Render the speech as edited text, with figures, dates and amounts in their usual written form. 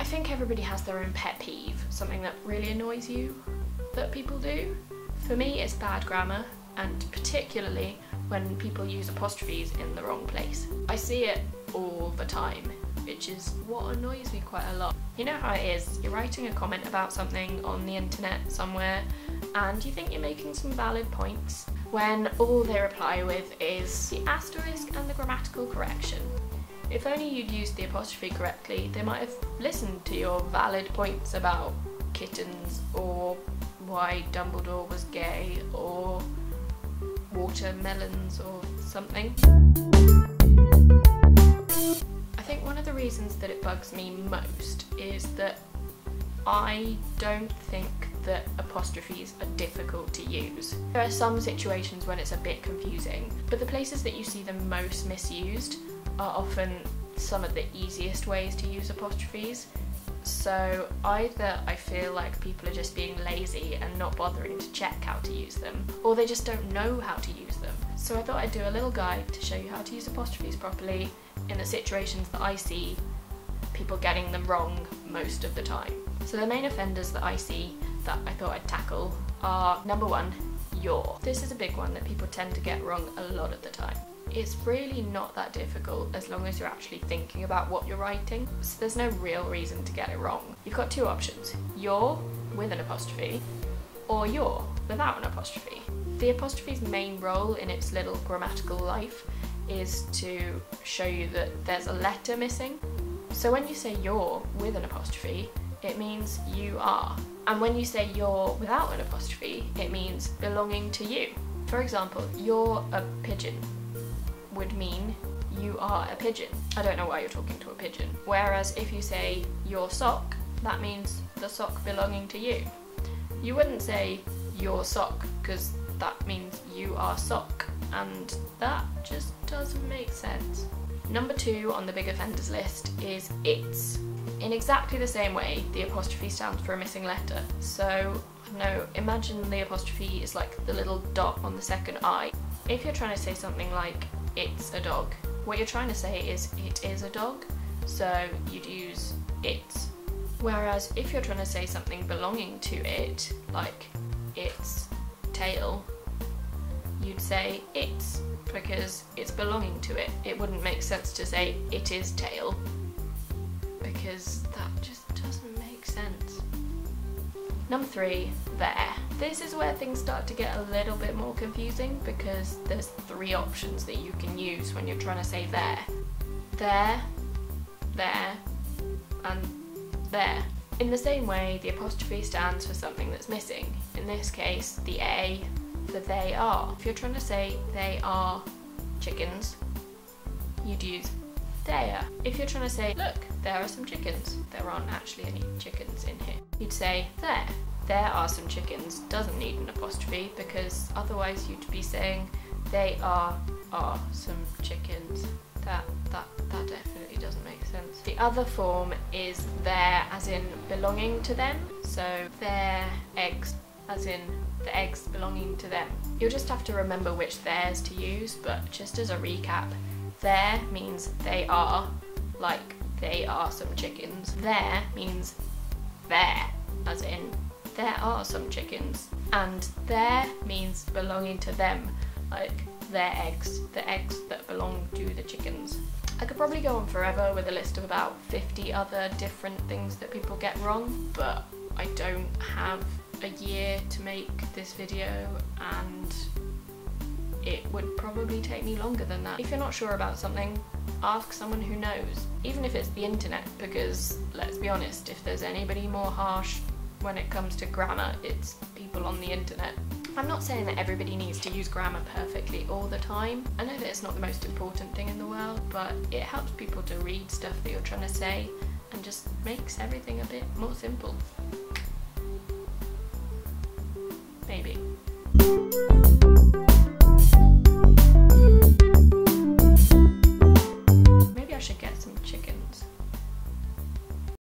think everybody has their own pet peeve, something that really annoys you that people do. For me, it's bad grammar, and particularly when people use apostrophes in the wrong place. I see it all the time, which is what annoys me quite a lot. You know how it is, you're writing a comment about something on the internet somewhere and you think you're making some valid points, when all they reply with is the asterisk and the grammatical correction. If only you'd used the apostrophe correctly, they might have listened to your valid points about kittens, or why Dumbledore was gay, or watermelons or something. I think one of the reasons that it bugs me most is that I don't think that apostrophes are difficult to use. There are some situations when it's a bit confusing, but the places that you see them most misused are often some of the easiest ways to use apostrophes. So either I feel like people are just being lazy and not bothering to check how to use them, or they just don't know how to use them. So I thought I'd do a little guide to show you how to use apostrophes properly in the situations that I see people getting them wrong most of the time. So the main offenders that I see that I thought I'd tackle are, number one, your. This is a big one that people tend to get wrong a lot of the time. It's really not that difficult as long as you're actually thinking about what you're writing, so there's no real reason to get it wrong. You've got two options, your with an apostrophe or your without an apostrophe. The apostrophe's main role in its little grammatical life is to show you that there's a letter missing. So when you say your with an apostrophe, it means you are. And when you say your without an apostrophe, it means belonging to you. For example, you're a pigeon would mean you are a pigeon. I don't know why you're talking to a pigeon. Whereas if you say your sock, that means the sock belonging to you. You wouldn't say your sock because that means you are sock, and that just doesn't make sense. Number two on the big offenders list is its. In exactly the same way, the apostrophe stands for a missing letter. So, I don't know, imagine the apostrophe is like the little dot on the second I. If you're trying to say something like it's a dog, what you're trying to say is it is a dog, so you'd use its. Whereas if you're trying to say something belonging to it, like its tail, you'd say its, because it's belonging to it. It wouldn't make sense to say it is tail, because that just doesn't make sense. Number three, there. This is where things start to get a little bit more confusing because there's three options that you can use when you're trying to say there. There, there, and there. In the same way, the apostrophe stands for something that's missing. In this case, the A for they are. If you're trying to say they are chickens, you'd use there. If you're trying to say, look, there are some chickens, there aren't actually any chickens in here, you'd say there. There are some chickens doesn't need an apostrophe because otherwise you'd be saying they are some chickens. That definitely doesn't make sense. The other form is their as in belonging to them. So their eggs as in the eggs belonging to them. You'll just have to remember which theirs to use, but just as a recap, there means they are, like they are some chickens. There means there, as in there are some chickens. And there means belonging to them, like their eggs, the eggs that belong to the chickens. I could probably go on forever with a list of about 50 other different things that people get wrong, but I don't have a year to make this video and it would probably take me longer than that. If you're not sure about something, ask someone who knows, even if it's the internet, because let's be honest, if there's anybody more harsh when it comes to grammar, it's people on the internet. I'm not saying that everybody needs to use grammar perfectly all the time. I know that it's not the most important thing in the world, but it helps people to read stuff that you're trying to say and just makes everything a bit more simple. Maybe.